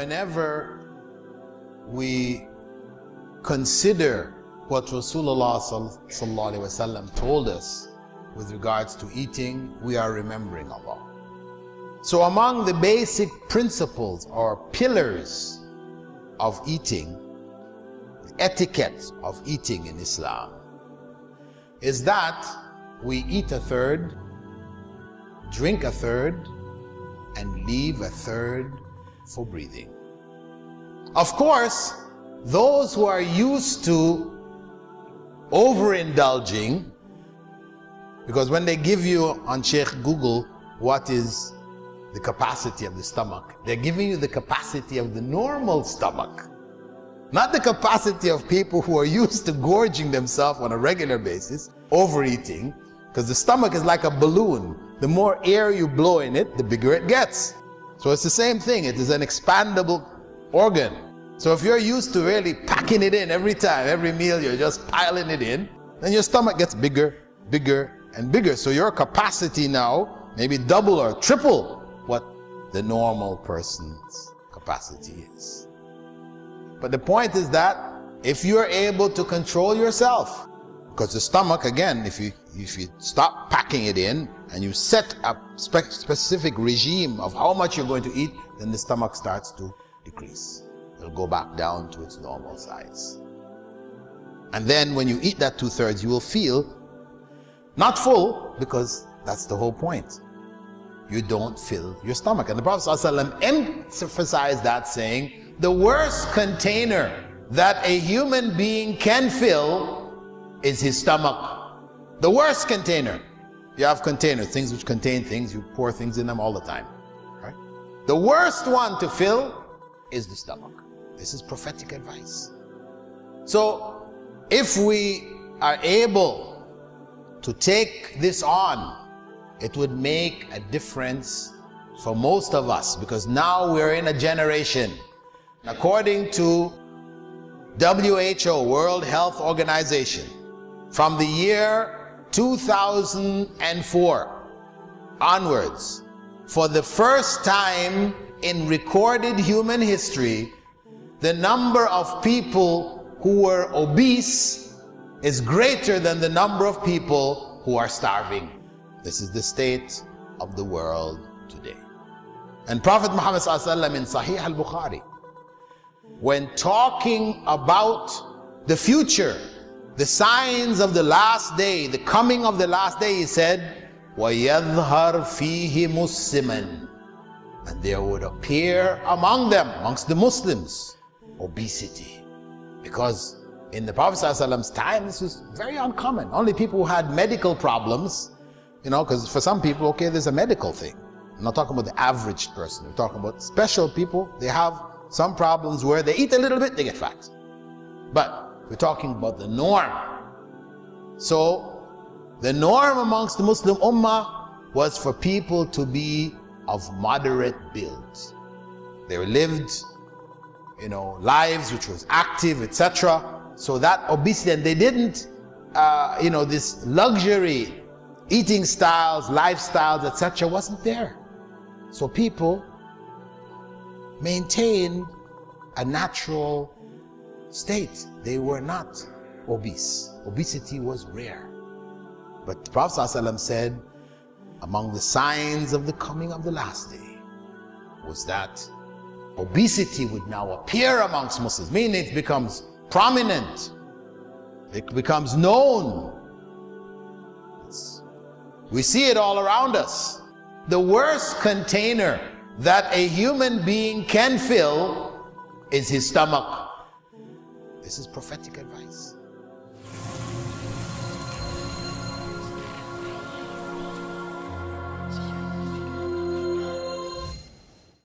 whenever we consider what Rasulullah sallallahu alaihi wasallam told us with regards to eating, we are remembering Allah. So among the basic principles or pillars of eating, the etiquette of eating in Islam, is that we eat a third, drink a third, and leave a third for breathing. Of course, those who are used to overindulging, because when they give you on Sheikh Google what is the capacity of the stomach, they're giving you the capacity of the normal stomach, not the capacity of people who are used to gorging themselves on a regular basis, overeating, because the stomach is like a balloon. The more air you blow in it, the bigger it gets. So it's the same thing. It is an expandable organ. So if you're used to really packing it in every time, every meal, you're just piling it in, then your stomach gets bigger, bigger, and bigger. So your capacity now maybe double or triple what the normal person's capacity is. But the point is that if you're able to control yourself, because the stomach, again, if you stop packing it in and you set a specific regime of how much you're going to eat, then the stomach starts to decrease. It'll go back down to its normal size. And then when you eat that 2/3, you will feel not full, because that's the whole point. You don't fill your stomach. And the Prophet ﷺ emphasized that, saying, the worst container that a human being can fill is his stomach. The worst container. You have containers, things which contain things, you pour things in them all the time, right? The worst one to fill is the stomach. This is prophetic advice. So if we are able to take this on, it would make a difference for most of us, because now we're in a generation, according to WHO, World Health Organization, from the year 2004 onwards, for the first time in recorded human history, the number of people who were obese is greater than the number of people who are starving. This is the state of the world today. And Prophet Muhammad ﷺ in Sahih al-Bukhari, when talking about the future, the signs of the last day, the coming of the last day, he said, وَيَظْهَرْ فِيهِ مُسِّمًا, and there would appear among them, amongst the Muslims, obesity. Because in the Prophet ﷺ's time, this was very uncommon. Only people who had medical problems, because for some people, okay, there's a medical thing. I'm not talking about the average person. We're talking about special people. They have some problems where they eat a little bit, they get fat. But we're talking about the norm. So the norm amongst the Muslim Ummah was for people to be of moderate build. They lived, lives which was active, etc. So that obesity, and they didn't, this luxury eating styles, lifestyles, etc. wasn't there. So people maintained a natural state. They were not obese. Obesity was rare. But the Prophet ﷺ said, among the signs of the coming of the last day was that obesity would now appear amongst Muslims, meaning it becomes prominent, it becomes known. We see it all around us. The worst container that a human being can fill is his stomach. This is prophetic advice.